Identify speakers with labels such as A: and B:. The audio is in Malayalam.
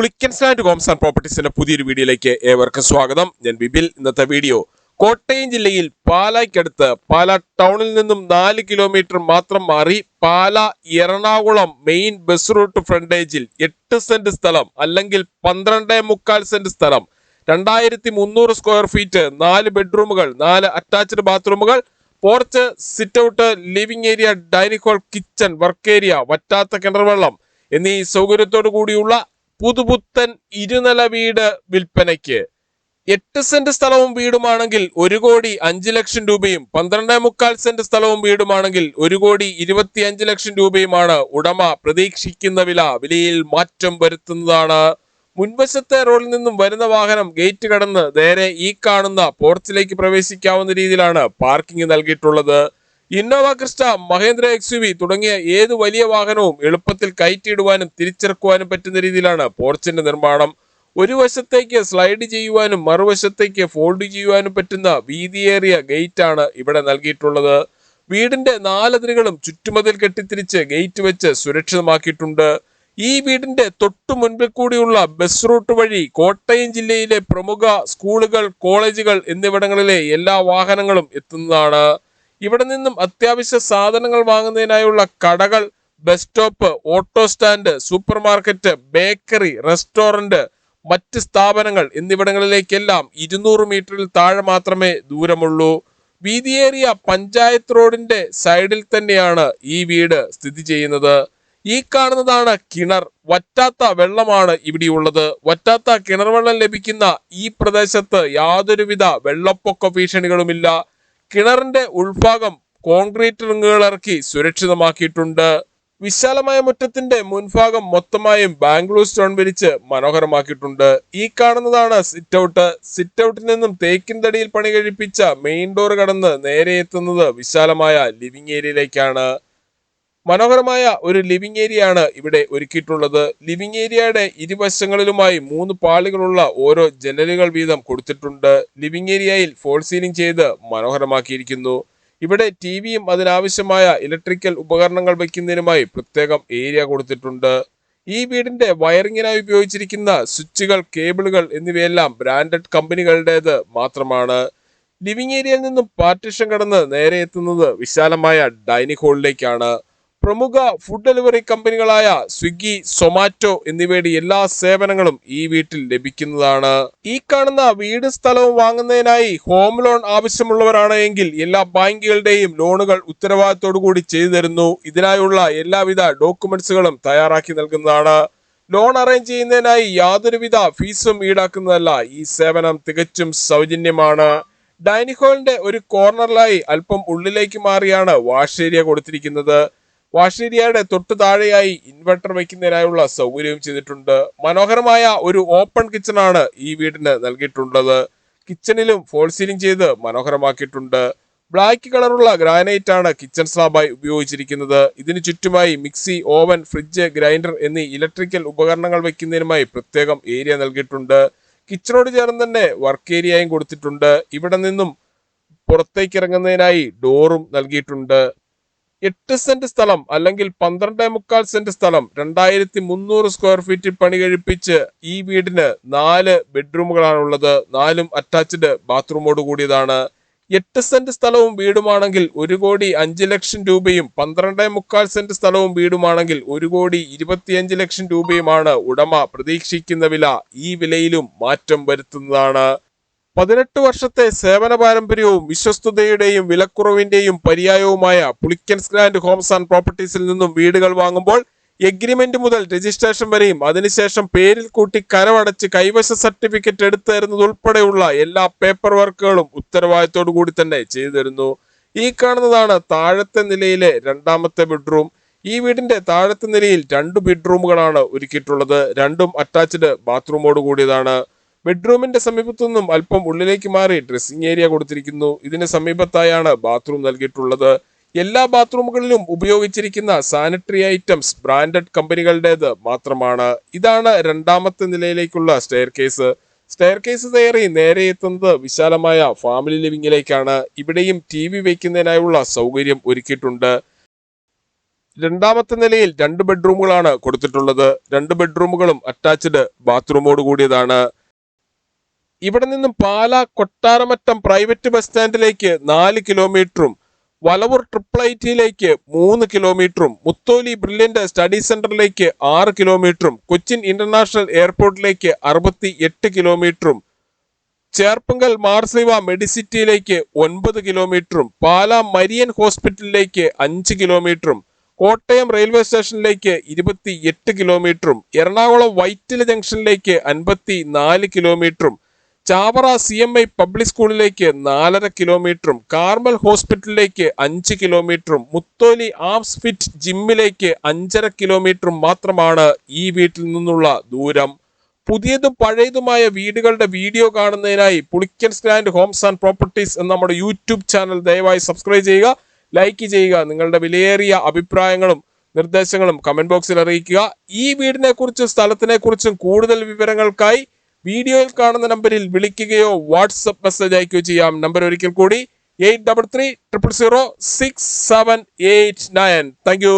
A: പുളിക്കൻസ് ലാൻഡ് ഹോംസ് ആൻഡ് പ്രോപ്പർട്ടീസിന്റെ പുതിയൊരു വീഡിയോയിലേക്ക് ഏവർക്കും സ്വാഗതം. ഞാൻ ബിബിൽ. ഇന്നത്തെ വീഡിയോ കോട്ടയം ജില്ലയിൽ പാലായ്ക്കടുത്ത് പാലാ ടൗണിൽ നിന്നും 4 കിലോമീറ്റർ മാത്രം മാറി Pala Ernakulam main bus route ഫ്രണ്ടേജിൽ 8 സെന്റ് സ്ഥലം അല്ലെങ്കിൽ 12.25 സെന്റ് സ്ഥലം, 2300 സ്ക്വയർ ഫീറ്റ്, 4 ബെഡ്റൂമുകൾ, 4 അറ്റാച്ച്ഡ് ബാത്റൂമുകൾ, porch, sit out, living area, dining hall, kitchen, work area, വറ്റാത്ത കിണർവെള്ളം എന്നീ സൗകര്യത്തോടു കൂടിയുള്ള പുതുപുത്തൻ ഇരുനില വീട് വിൽപ്പനയ്ക്ക്. 8 സെന്റ് സ്ഥലവും വീടുമാണെങ്കിൽ 1,05,00,000 രൂപയും, 12.25 സെന്റ് സ്ഥലവും വീടുമാണെങ്കിൽ 1,25,00,000 രൂപയുമാണ് ഉടമ പ്രതീക്ഷിക്കുന്ന വില. വിലയിൽ മാറ്റം വരുത്തുന്നതാണ്. മുൻവശത്തെ റോഡിൽ നിന്നും വരുന്ന വാഹനം ഗേറ്റ് കടന്ന് നേരെ ഈ കാണുന്ന പോർച്ചിലേക്ക് പ്രവേശിക്കാവുന്ന രീതിയിലാണ് പാർക്കിംഗ് നൽകിയിട്ടുള്ളത്. ഇന്നോവ ക്രിസ്റ്റ, മഹേന്ദ്ര XUV തുടങ്ങിയ ഏത് വലിയ വാഹനവും എളുപ്പത്തിൽ കയറ്റിയിടുവാനും തിരിച്ചിറക്കുവാനും പറ്റുന്ന രീതിയിലാണ് പോർച്ചിന്റെ നിർമ്മാണം. ഒരു വശത്തേക്ക് സ്ലൈഡ് ചെയ്യുവാനും മറുവശത്തേക്ക് ഫോൾഡ് ചെയ്യുവാനും പറ്റുന്ന വീതിയേറിയ ഗേറ്റ് ആണ് ഇവിടെ നൽകിയിട്ടുള്ളത്. വീടിന്റെ 4 അതിരുകളും ചുറ്റുമതിൽ കെട്ടിത്തിരിച്ച് ഗേറ്റ് വെച്ച് സുരക്ഷിതമാക്കിയിട്ടുണ്ട്. ഈ വീടിന്റെ തൊട്ടു മുൻപിൽ കൂടിയുള്ള ബസ് റൂട്ട് വഴി കോട്ടയം ജില്ലയിലെ പ്രമുഖ സ്കൂളുകൾ, കോളേജുകൾ എന്നിവിടങ്ങളിലെ എല്ലാ വാഹനങ്ങളും എത്തുന്നതാണ്. ഇവിടെ നിന്നും അത്യാവശ്യ സാധനങ്ങൾ വാങ്ങുന്നതിനായുള്ള കടകൾ, bus stop, auto stand, super market, bakery, restaurant, മറ്റ് സ്ഥാപനങ്ങൾ എന്നിവിടങ്ങളിലേക്കെല്ലാം 200 മീറ്ററിൽ താഴെ മാത്രമേ ദൂരമുള്ളൂ. വീതിയേറിയ പഞ്ചായത്ത് റോഡിന്റെ സൈഡിൽ തന്നെയാണ് ഈ വീട് സ്ഥിതി ചെയ്യുന്നത്. ഈ കാണുന്നതാണ് കിണർ. വറ്റാത്ത വെള്ളമാണ് ഇവിടെയുള്ളത്. വറ്റാത്ത കിണർവെള്ളം ലഭിക്കുന്ന ഈ പ്രദേശത്ത് യാതൊരുവിധ വെള്ളപ്പൊക്ക ഭീഷണികളുമില്ല. കിണറിന്റെ ഉൾഭാഗം കോൺക്രീറ്റ് റിങ്ങുകൾ ഇറക്കി സുരക്ഷിതമാക്കിയിട്ടുണ്ട്. വിശാലമായ മുറ്റത്തിന്റെ മുൻഭാഗം മൊത്തമായും ബാംഗ്ലൂർ സ്റ്റോൺ വിരിച്ച് മനോഹരമാക്കിയിട്ടുണ്ട്. ഈ കാണുന്നതാണ് സിറ്റ് ഔട്ട്. സിറ്റ് ഔട്ടിൽ നിന്നും തേക്കിൻ തടിയിൽ പണി കഴിപ്പിച്ച മെയിൻ ഡോർ കടന്ന് നേരെ എത്തുന്നത് വിശാലമായ ലിവിംഗ് ഏരിയയിലേക്കാണ്. മനോഹരമായ ഒരു ലിവിംഗ് ഏരിയ ആണ് ഇവിടെ ഒരുക്കിയിട്ടുള്ളത്. ലിവിംഗ് ഏരിയയുടെ ഇരുവശങ്ങളിലുമായി 3 പാളികളുള്ള ഓരോ ജനലുകൾ വീതം കൊടുത്തിട്ടുണ്ട്. ലിവിംഗ് ഏരിയയിൽ ഫോൾ സീലിംഗ് ചെയ്ത് മനോഹരമാക്കിയിരിക്കുന്നു. ഇവിടെ ടിവിയും അതിനാവശ്യമായ ഇലക്ട്രിക്കൽ ഉപകരണങ്ങൾ വയ്ക്കുന്നതിനുമായി പ്രത്യേകം ഏരിയ കൊടുത്തിട്ടുണ്ട്. ഈ വീടിന്റെ വയറിങ്ങിനായി ഉപയോഗിച്ചിരിക്കുന്ന സ്വിച്ചുകൾ, കേബിളുകൾ എന്നിവയെല്ലാം ബ്രാൻഡഡ് കമ്പനികളുടേത് മാത്രമാണ്. ലിവിംഗ് ഏരിയയിൽ നിന്നും പാർട്ടീഷൻ കടന്ന് നേരെ എത്തുന്നത് വിശാലമായ ഡൈനിങ് ഹാളിലേക്കാണ്. പ്രമുഖ ഫുഡ് ഡെലിവറി കമ്പനികളായ സ്വിഗ്ഗി, സൊമാറ്റോ എന്നിവയുടെ എല്ലാ സേവനങ്ങളും ഈ വീട്ടിൽ ലഭിക്കുന്നതാണ്. ഈ കാണുന്ന വീട് സ്ഥലവും വാങ്ങുന്നതിനായി ഹോം ലോൺ ആവശ്യമുള്ളവരാണ് എങ്കിൽ എല്ലാ ബാങ്കുകളുടെയും ലോണുകൾ ഉത്തരവാദിത്തോടു കൂടി ചെയ്തു തരുന്നു. ഇതിനായുള്ള എല്ലാവിധ ഡോക്യുമെന്റ്സുകളും തയ്യാറാക്കി നൽകുന്നതാണ്. ലോൺ അറേഞ്ച് ചെയ്യുന്നതിനായി യാതൊരുവിധ ഫീസും ഈടാക്കുന്നതല്ല. ഈ സേവനം തികച്ചും സൗജന്യമാണ്. ഡൈനിങ് ഹാളിന്റെ ഒരു കോർണറിലായി അല്പം ഉള്ളിലേക്ക് മാറിയാണ് വാഷ് ഏരിയ കൊടുത്തിരിക്കുന്നത്. വാഷ് ഏരിയയുടെ തൊട്ടു താഴെയായി ഇൻവെർട്ടർ വയ്ക്കുന്നതിനായുള്ള സൗകര്യവും ചെയ്തിട്ടുണ്ട്. മനോഹരമായ ഒരു ഓപ്പൺ കിച്ചണാണ് ഈ വീടിന് നൽകിയിട്ടുള്ളത്. കിച്ചണിലും ഫോൾ സീലിംഗ് ചെയ്ത് മനോഹരമാക്കിയിട്ടുണ്ട്. ബ്ലാക്ക് കളറുള്ള ഗ്രാനൈറ്റ് ആണ് കിച്ചൺ സ്ലാബായി ഉപയോഗിച്ചിരിക്കുന്നത്. ഇതിനു ചുറ്റുമായി മിക്സി, ഓവൻ, ഫ്രിഡ്ജ്, ഗ്രൈൻഡർ എന്നീ ഇലക്ട്രിക്കൽ ഉപകരണങ്ങൾ വയ്ക്കുന്നതിനുമായി പ്രത്യേകം ഏരിയ നൽകിയിട്ടുണ്ട്. കിച്ചണോട് ചേർന്ന് തന്നെ വർക്ക് ഏരിയയും കൊടുത്തിട്ടുണ്ട്. ഇവിടെ നിന്നും പുറത്തേക്ക് ഇറങ്ങുന്നതിനായി ഡോറും നൽകിയിട്ടുണ്ട്. 8 സെന്റ് സ്ഥലം അല്ലെങ്കിൽ 12.25 സെന്റ് സ്ഥലം, 2300 സ്ക്വയർ ഫീറ്റിൽ പണി കഴിപ്പിച്ച് ഈ വീടിന് 4 ബെഡ്റൂമുകളാണുള്ളത്. 4ഉം അറ്റാച്ച്ഡ് ബാത്റൂമോട് കൂടിയതാണ്. 8 സെന്റ് സ്ഥലവും വീടുമാണെങ്കിൽ 1,05,00,000 രൂപയും, 12.25 സെന്റ് സ്ഥലവും വീടുമാണെങ്കിൽ 1,25,00,000 രൂപയുമാണ് ഉടമ പ്രതീക്ഷിക്കുന്ന വില. ഈ വിലയിലും മാറ്റം വരുത്തുന്നതാണ്. 18 വർഷത്തെ സേവന പാരമ്പര്യവും വിശ്വസ്തതയുടെയും വിലക്കുറവിന്റെയും പര്യായവുമായ പുളിക്കൻസ് ലാൻഡ് ഹോംസ് ആൻഡ് പ്രോപ്പർട്ടീസിൽ നിന്നും വീടുകൾ വാങ്ങുമ്പോൾ എഗ്രിമെന്റ് മുതൽ രജിസ്ട്രേഷൻ വരെയും അതിനുശേഷം പേരിൽ കൂട്ടി കരമടച്ച് കൈവശ സർട്ടിഫിക്കറ്റ് എടുത്തു തരുന്നതുൾപ്പെടെയുള്ള എല്ലാ പേപ്പർ വർക്കുകളും ഉത്തരവാദിത്തോടു കൂടി തന്നെ ചെയ്തു തരുന്നു. ഈ കാണുന്നതാണ് താഴത്തെ നിലയിലെ 2ാമത്തെ ബെഡ്റൂം. ഈ വീടിന്റെ താഴത്തെ നിലയിൽ 2 ബെഡ്റൂമുകളാണ് ഒരുക്കിയിട്ടുള്ളത്. 2ഉം അറ്റാച്ച്ഡ് ബാത്റൂമോട് കൂടിയതാണ്. ബെഡ്റൂമിന്റെ സമീപത്തു നിന്നും അല്പം ഉള്ളിലേക്ക് മാറി ഡ്രസ്സിംഗ് ഏരിയ കൊടുത്തിരിക്കുന്നു. ഇതിന് സമീപത്തായാണ് ബാത്റൂം നൽകിയിട്ടുള്ളത്. എല്ലാ ബാത്റൂമുകളിലും ഉപയോഗിച്ചിരിക്കുന്ന സാനിറ്ററി ഐറ്റംസ് ബ്രാൻഡഡ് കമ്പനികളുടേത് മാത്രമാണ്. ഇതാണ് 2ാമത്തെ നിലയിലേക്കുള്ള സ്റ്റെയർ കേസ് കയറി നേരെ എത്തുന്നത് വിശാലമായ ഫാമിലി ലിവിംഗിലേക്കാണ്. ഇവിടെയും TV വയ്ക്കുന്നതിനായുള്ള സൗകര്യം ഒരുക്കിയിട്ടുണ്ട്. രണ്ടാമത്തെ നിലയിൽ 2 ബെഡ്റൂമുകളാണ് കൊടുത്തിട്ടുള്ളത്. 2 ബെഡ്റൂമുകളും അറ്റാച്ച്ഡ് ബാത്റൂമോട് കൂടിയതാണ്. ഇവിടെ നിന്നും പാലാ കൊട്ടാരമറ്റം പ്രൈവറ്റ് ബസ് സ്റ്റാൻഡിലേക്ക് 4 കിലോമീറ്ററും വലവൂർ ട്രിപ്പിൾ ഐറ്റിയിലേക്ക് 3 കിലോമീറ്ററും മുത്തോലി ബ്രില്യന്റ് സ്റ്റഡി സെന്ററിലേക്ക് 6 കിലോമീറ്ററും കൊച്ചിൻ ഇന്റർനാഷണൽ എയർപോർട്ടിലേക്ക് 68 കിലോമീറ്ററും ചേർപ്പങ്കൽ മാർസിവ മെഡിസിറ്റിയിലേക്ക് 9 കിലോമീറ്ററും പാലാ മരിയൻ ഹോസ്പിറ്റലിലേക്ക് 5 കിലോമീറ്ററും കോട്ടയം റെയിൽവേ സ്റ്റേഷനിലേക്ക് 28 കിലോമീറ്ററും എറണാകുളം വൈറ്റില ജംഗ്ഷനിലേക്ക് 54 കിലോമീറ്ററും ചാവറ CMI പബ്ലിക് സ്കൂളിലേക്ക് 4.5 കിലോമീറ്ററും കാർമൽ ഹോസ്പിറ്റലിലേക്ക് 5 കിലോമീറ്ററും മുത്തോലി ആംസ് ഫിറ്റ് ജിമ്മിലേക്ക് 5.5 കിലോമീറ്ററും മാത്രമാണ് ഈ വീട്ടിൽ നിന്നുള്ള ദൂരം. പുതിയതും പഴയതുമായ വീടുകളുടെ വീഡിയോ കാണുന്നതിനായി Pulickans grand Holmes and properties എന്ന നമ്മുടെ യൂട്യൂബ് ചാനൽ ദയവായി സബ്സ്ക്രൈബ് ചെയ്യുക, ലൈക്ക് ചെയ്യുക. നിങ്ങളുടെ വിലയേറിയ അഭിപ്രായങ്ങളും നിർദ്ദേശങ്ങളും കമന്റ് ബോക്സിൽ അറിയിക്കുക. ഈ വീടിനെ കുറിച്ചും സ്ഥലത്തിനെ കുറിച്ചും കൂടുതൽ വിവരങ്ങൾക്കായി വീഡിയോയിൽ കാണുന്ന നമ്പറിൽ വിളിക്കുകയോ വാട്സപ്പ് മെസ്സേജ് അയക്കുകയോ ചെയ്യാം. നമ്പർ ഒരിക്കൽ കൂടി 8330067889. Thank you.